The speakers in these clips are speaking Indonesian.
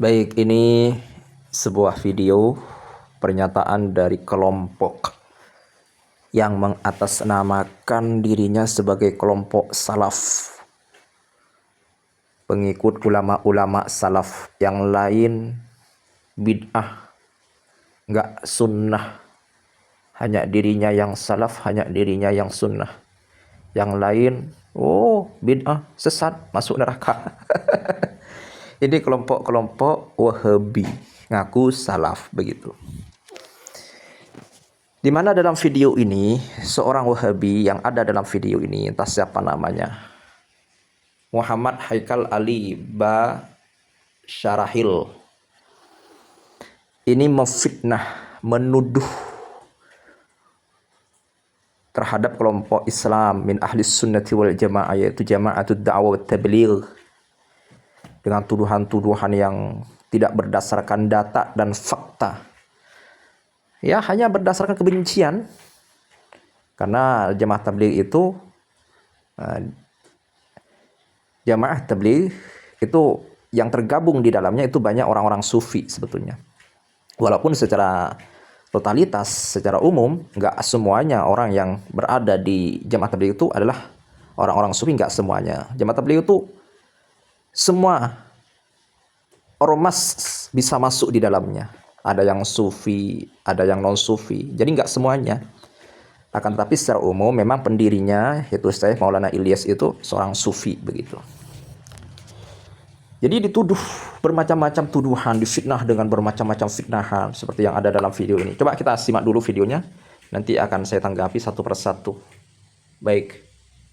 Baik, ini sebuah video pernyataan dari kelompok yang mengatasnamakan dirinya sebagai kelompok salaf, pengikut ulama-ulama salaf yang lain bid'ah, nggak sunnah. Hanya dirinya yang salaf, hanya dirinya yang sunnah. Yang lain, bid'ah, sesat, masuk neraka. Ini kelompok-kelompok Wahabi, ngaku salaf begitu. Di mana dalam video ini seorang Wahabi yang ada dalam video ini, entah siapa namanya, Muhammad Haikal Ali Basyarahil, ini memfitnah, menuduh terhadap kelompok Islam min ahli sunnati wal jamaah, yaitu jamaatud da'wah wat tabligh, dengan tuduhan-tuduhan yang tidak berdasarkan data dan fakta. Ya, hanya berdasarkan kebencian. Karena jamaah tabligh itu yang tergabung di dalamnya itu banyak orang-orang sufi sebetulnya. Walaupun secara totalitas, secara umum, nggak semuanya orang yang berada di jamaah tabligh itu adalah orang-orang sufi, nggak semuanya. Jamaah tabligh itu semua ormas bisa masuk di dalamnya. Ada yang sufi, ada yang non-sufi. Jadi nggak semuanya. Akan tetapi secara umum memang pendirinya, yaitu Syekh Maulana Ilyas, itu seorang sufi begitu. Jadi dituduh bermacam-macam tuduhan, difitnah dengan bermacam-macam fitnahan seperti yang ada dalam video ini. Coba kita simak dulu videonya, nanti akan saya tanggapi satu persatu. Baik.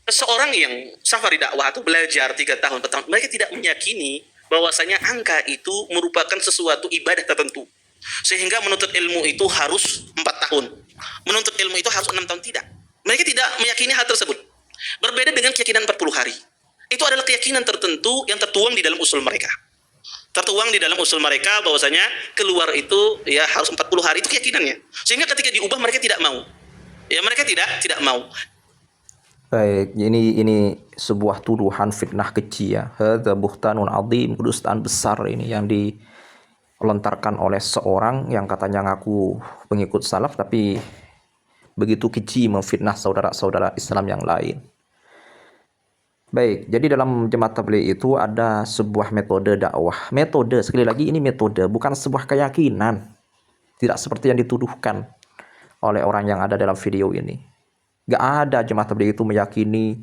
Seseorang yang safari dakwah atau belajar 3 tahun, 4 tahun, mereka tidak meyakini bahwasanya angka itu merupakan sesuatu ibadah tertentu. Sehingga menuntut ilmu itu harus 4 tahun. Menuntut ilmu itu harus 6 tahun, tidak. Mereka tidak meyakini hal tersebut. Berbeda dengan keyakinan 40 hari. Itu adalah keyakinan tertentu yang tertuang di dalam usul mereka. Tertuang di dalam usul mereka bahwasanya keluar itu ya harus 40 hari, itu keyakinannya. Sehingga ketika diubah mereka tidak mau. Ya, mereka tidak mau. Baik, ini sebuah tuduhan fitnah keji ya. Hadza buhtanun adzim, kedustaan besar ini yang dilontarkan oleh seorang yang katanya ngaku pengikut salaf tapi begitu keji memfitnah saudara-saudara Islam yang lain. Baik, jadi dalam jemaat tabligh itu ada sebuah metode dakwah. Metode, sekali lagi ini metode, bukan sebuah keyakinan. Tidak seperti yang dituduhkan oleh orang yang ada dalam video ini. Gak ada jemaah tabligh itu meyakini,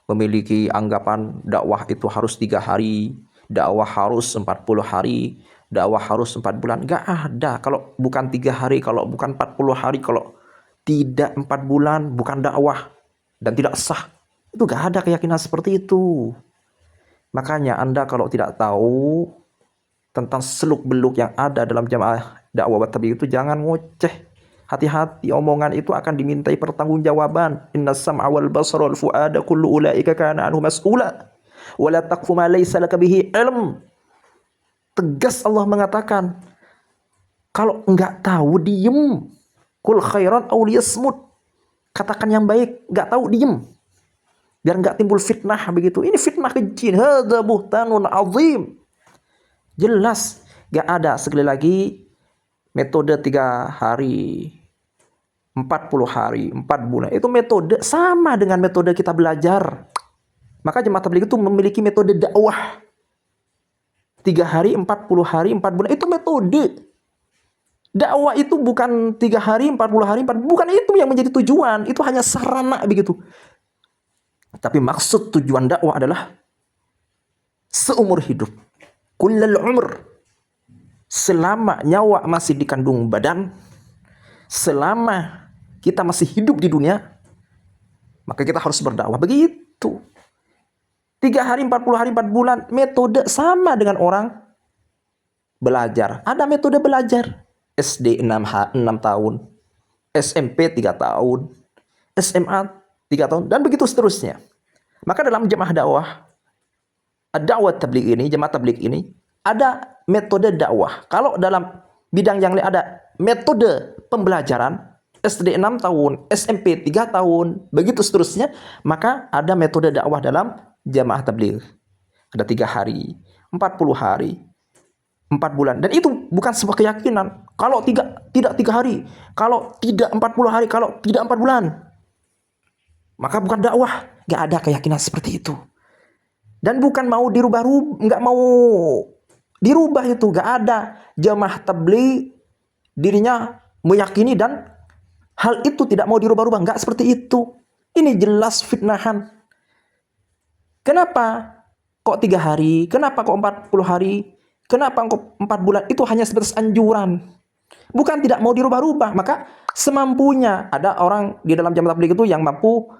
memiliki anggapan dakwah itu harus 3 hari, dakwah harus 40 hari, dakwah harus 4 bulan. Gak ada. Kalau bukan 3 hari, kalau bukan 40 hari, kalau tidak 4 bulan, bukan dakwah dan tidak sah. Itu gak ada keyakinan seperti itu. Makanya Anda kalau tidak tahu tentang seluk-beluk yang ada dalam jamaah dakwah tabligh itu, jangan ngoceh. Hati-hati, omongan itu akan dimintai pertanggungjawaban. Innas sam'a wal basara wal fu'ada kullu ulaika kana anhu mas'ula. Wa la taqfu ma laysa laka bihi ilm. Tegas Allah mengatakan, kalau enggak tahu diem. Kul khairan aw liyasmut. Katakan yang baik, enggak tahu diem. Biar enggak timbul fitnah begitu. Ini fitnah keji. Hadza buhtanun azim. Jelas enggak ada, sekali lagi, metode 3 hari, 40 hari, 4 bulan. Itu metode sama dengan metode kita belajar. Maka jemaah tabligh itu memiliki metode dakwah. 3 hari, 40 hari, 4 bulan. Itu metode. Dakwah itu bukan 3 hari, 40 hari, 4 bulan. Bukan itu yang menjadi tujuan. Itu hanya sarana begitu. Tapi maksud tujuan dakwah adalah seumur hidup. Kullal umr. Selama nyawa masih dikandung badan, selama kita masih hidup di dunia, maka kita harus berdakwah. Begitu. 3 hari, 40 hari, 4 bulan. Metode sama dengan orang belajar. Ada metode belajar. SD 6 tahun. SMP 3 tahun. SMA 3 tahun. Dan begitu seterusnya. Maka dalam jemaah dakwah, dakwah tabligh ini, jemaah tabligh ini, ada metode dakwah. Kalau dalam bidang yang lain ada metode pembelajaran, SD 6 tahun, SMP 3 tahun, begitu seterusnya, maka ada metode dakwah dalam jamaah tabligh. Ada 3 hari, 40 hari, 4 bulan. Dan itu bukan sebuah keyakinan. Kalau tidak 3 hari, kalau tidak 40 hari, kalau tidak 4 bulan, maka bukan dakwah. Gak ada keyakinan seperti itu. Dan bukan mau dirubah-rubah, nggak mau dirubah itu, gak ada. Jamaah tabligh dirinya meyakini dan hal itu tidak mau dirubah-rubah, nggak seperti itu. Ini jelas fitnahan. Kenapa kok 3 hari? Kenapa kok 40 hari? Kenapa kok 4 bulan? Itu hanya sebatas anjuran. Bukan tidak mau dirubah-rubah. Maka semampunya. Ada orang di dalam jamaah tabligh itu yang mampu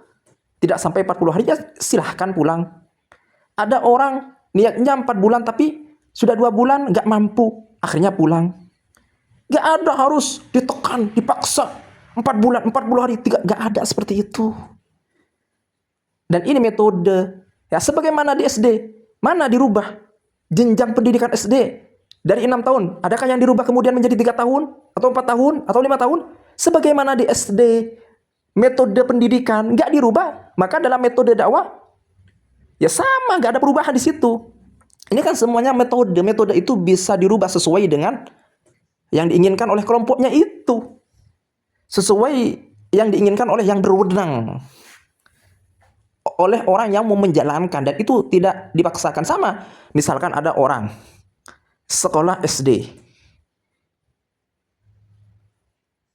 tidak sampai 40 hari, ya silahkan pulang. Ada orang niatnya 4 bulan tapi sudah 2 bulan nggak mampu, akhirnya pulang. Nggak ada harus ditekan, dipaksa 4 bulan, 40 hari, nggak ada seperti itu. Dan ini metode. Ya sebagaimana di SD, mana dirubah jenjang pendidikan SD dari 6 tahun, adakah yang dirubah kemudian menjadi 3 tahun atau 4 tahun atau 5 tahun? Sebagaimana di SD metode pendidikan nggak dirubah, maka dalam metode dakwah ya sama, nggak ada perubahan di situ. Ini kan semuanya metode. Metode itu bisa dirubah sesuai dengan yang diinginkan oleh kelompoknya itu, sesuai yang diinginkan oleh yang berwenang, oleh orang yang mau menjalankan, dan itu tidak dipaksakan. Sama misalkan ada orang sekolah SD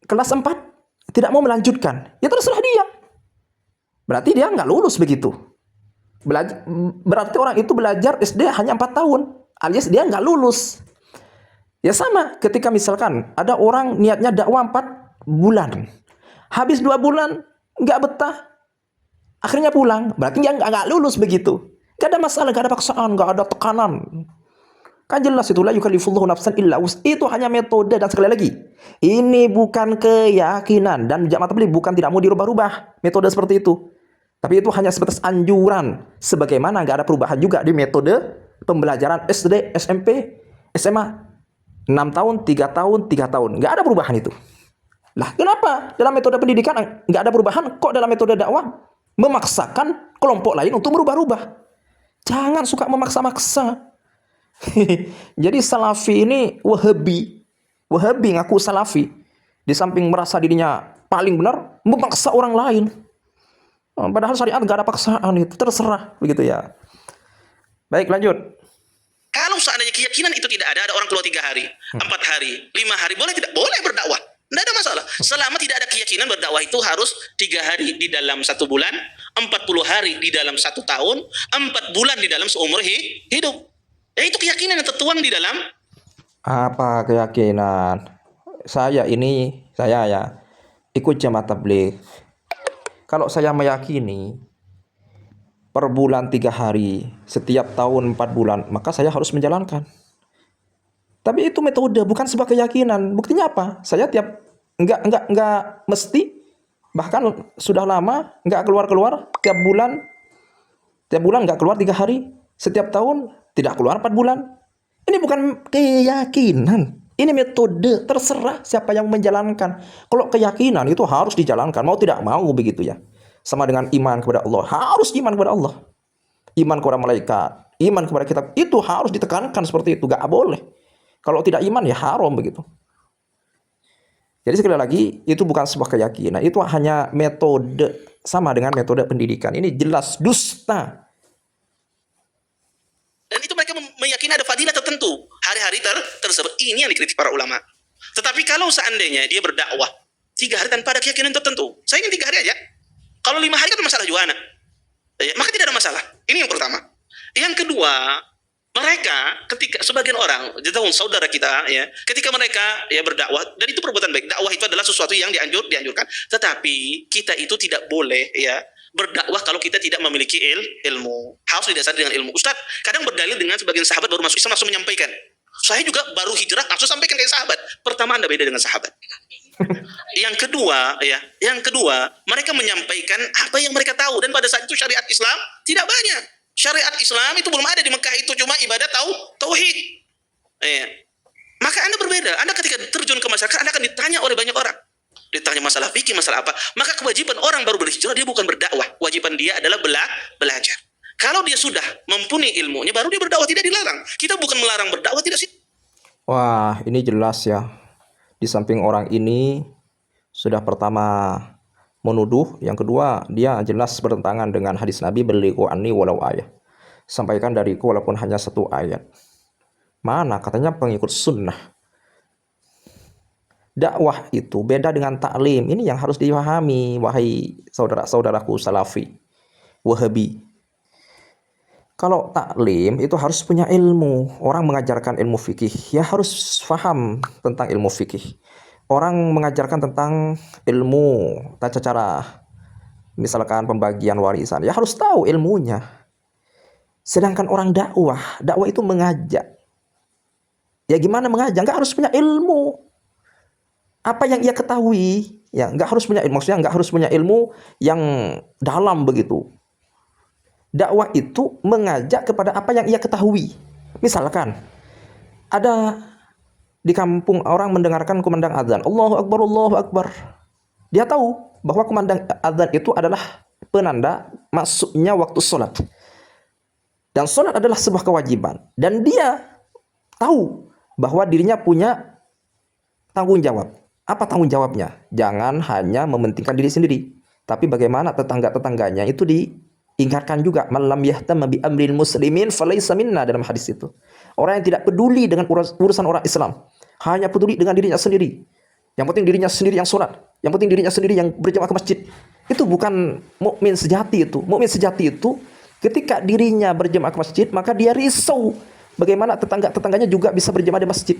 kelas 4 tidak mau melanjutkan, ya terserah dia. Berarti dia nggak lulus begitu. Berarti orang itu belajar SD hanya 4 tahun, alias dia nggak lulus. Ya sama ketika misalkan ada orang niatnya dakwah 4 bulan, habis 2 bulan nggak betah, akhirnya pulang, berarti dia nggak lulus begitu. Nggak ada masalah, nggak ada paksaan, nggak ada tekanan. Kan jelas itu, la yukallifullahu nafsan illa itu hanya metode. Dan sekali lagi, ini bukan keyakinan, dan jamaah tabligh bukan tidak mau dirubah-rubah metode seperti itu. Tapi itu hanya sebatas anjuran. Sebagaimana nggak ada perubahan juga di metode pembelajaran SD, SMP, SMA. 6 tahun, 3 tahun, 3 tahun. Nggak ada perubahan itu. Lah kenapa dalam metode pendidikan nggak ada perubahan, kok dalam metode dakwah memaksakan kelompok lain untuk merubah-rubah? Jangan suka memaksa-maksa. Jadi salafi ini wahabi ngaku salafi, di samping merasa dirinya paling benar, memaksa orang lain. Padahal syariat gak ada paksaan, itu terserah begitu ya. Baik, lanjut. Kalau seandainya keyakinan itu tidak ada orang keluar 3 hari, 4 hari, 5 hari, boleh tidak? Boleh berdakwah. Tidak ada masalah. Selama tidak ada keyakinan berdakwah itu harus 3 hari di dalam 1 bulan, 40 hari di dalam 1 tahun, 4 bulan di dalam seumur hidup. Ya itu keyakinan yang tertuang di dalam. Apa keyakinan? Saya ya ikut jamaah tabligh. Kalau saya meyakini per bulan 3 hari, setiap tahun 4 bulan, maka saya harus menjalankan. Tapi itu metode, bukan sebuah keyakinan. Buktinya apa? Saya enggak mesti, bahkan sudah lama enggak keluar tiap bulan enggak keluar 3 hari, setiap tahun tidak keluar 4 bulan. Ini bukan keyakinan, ini metode. Terserah siapa yang menjalankan. Kalau keyakinan itu harus dijalankan, mau tidak mau begitu ya. Sama dengan iman kepada Allah, harus iman kepada Allah, iman kepada malaikat, iman kepada kitab, itu harus ditekankan seperti itu, gak boleh. Kalau tidak iman ya haram begitu. Jadi sekali lagi, itu bukan sebuah keyakinan, itu hanya metode. Sama dengan metode pendidikan, ini jelas dusta. Dan itu mereka meyakini ada fadilah tertentu hari-hari tersebut. Ini yang dikritik para ulama. Tetapi kalau seandainya dia berdakwah 3 hari tanpa ada keyakinan tertentu, saya ingin 3 hari aja. Kalau 5 hari kan masalah juga anak, ya, maka tidak ada masalah. Ini yang pertama. Yang kedua, mereka ketika sebagian orang, saudara kita ya, ketika mereka ya berdakwah, dan itu perbuatan baik. Dakwah itu adalah sesuatu yang dianjurkan. Tetapi kita itu tidak boleh ya berdakwah kalau kita tidak memiliki ilmu. Harus didasari dengan ilmu. Ustaz, kadang berdalil dengan sebagian sahabat baru masuk Islam langsung menyampaikan. Saya juga baru hijrah langsung sampaikan ke sahabat. Pertama, Anda beda dengan sahabat. Yang kedua, mereka menyampaikan apa yang mereka tahu, dan pada saat itu syariat Islam tidak banyak. Syariat Islam itu belum ada di Mekah, itu cuma ibadah tauhid. Ya. Maka Anda berbeda. Anda ketika terjun ke masyarakat, Anda akan ditanya oleh banyak orang. Ditanya masalah fikih, masalah apa. Maka kewajiban orang baru berhijrah, dia bukan berdakwah. Kewajiban dia adalah belajar. Kalau dia sudah mempunyai ilmunya, baru dia berdakwah, tidak dilarang. Kita bukan melarang berdakwah, tidak sih. Wah, ini jelas ya. Di samping orang ini sudah pertama menuduh, yang kedua dia jelas bertentangan dengan hadis Nabi, "Balighu anni walau ayat." Sampaikan dariku walaupun hanya satu ayat. Mana katanya pengikut sunnah. Dakwah itu beda dengan taklim. Ini yang harus dipahami, wahai saudara-saudaraku Salafi, Wahabi. Kalau taklim itu harus punya ilmu. Orang mengajarkan ilmu fikih, ya harus paham tentang ilmu fikih. Orang mengajarkan tentang ilmu tata cara, misalkan pembagian warisan, ya harus tahu ilmunya. Sedangkan orang dakwah itu mengajak. Ya gimana mengajak? Nggak harus punya ilmu. Apa yang ia ketahui, ya nggak harus punya ilmu. Maksudnya nggak harus punya ilmu yang dalam begitu. Dakwah itu mengajak kepada apa yang ia ketahui. Misalkan ada di kampung orang mendengarkan kumandang azan, Allahu Akbar, Allahu Akbar. Dia tahu bahwa kumandang azan itu adalah penanda masuknya waktu sholat. Dan sholat adalah sebuah kewajiban. Dan dia tahu bahwa dirinya punya tanggung jawab. Apa tanggung jawabnya? Jangan hanya mementingkan diri sendiri, tapi bagaimana tetangga-tetangganya itu diingatkan juga. Man lam yahtamma bi amril muslimin falaysa minna, dalam hadis itu. Orang yang tidak peduli dengan urusan orang Islam, hanya peduli dengan dirinya sendiri. Yang penting dirinya sendiri yang sholat, yang penting dirinya sendiri yang berjamaah ke masjid. Itu bukan mukmin sejati itu. Mukmin sejati itu ketika dirinya berjamaah ke masjid, maka dia risau bagaimana tetangganya juga bisa berjamaah di masjid.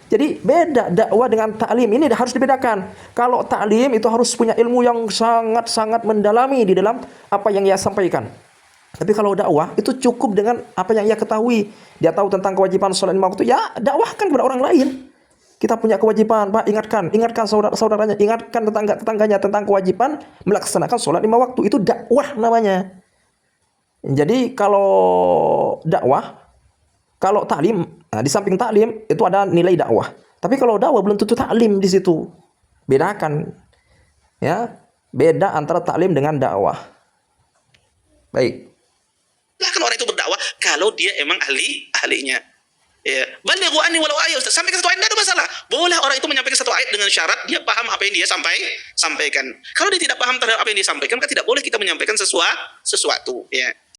Jadi beda dakwah dengan taklim, ini harus dibedakan. Kalau taklim itu harus punya ilmu yang sangat-sangat mendalami di dalam apa yang ia sampaikan. Tapi kalau dakwah itu cukup dengan apa yang ia ketahui. Dia tahu tentang kewajiban sholat lima waktu, ya dakwahkan kepada orang lain. Kita punya kewajiban, Pak, ingatkan saudara-saudaranya, ingatkan tetangganya tentang kewajiban melaksanakan sholat lima waktu. Itu dakwah namanya. Jadi kalau dakwah, kalau taklim, nah di samping taklim itu ada nilai dakwah. Tapi kalau dakwah belum tentu taklim di situ. Bedakan, ya, beda antara taklim dengan dakwah. Baik. Silahkan orang itu berdakwah kalau dia emang ahlinya. Ya, balighu anni walau ayat. Ustaz, sampaikan satu ayat, tidak ada masalah. Boleh orang itu menyampaikan satu ayat dengan syarat dia paham apa yang dia sampaikan. Kalau dia tidak paham terhadap apa yang dia sampaikan, maka tidak boleh kita menyampaikan sesuatu. Ya.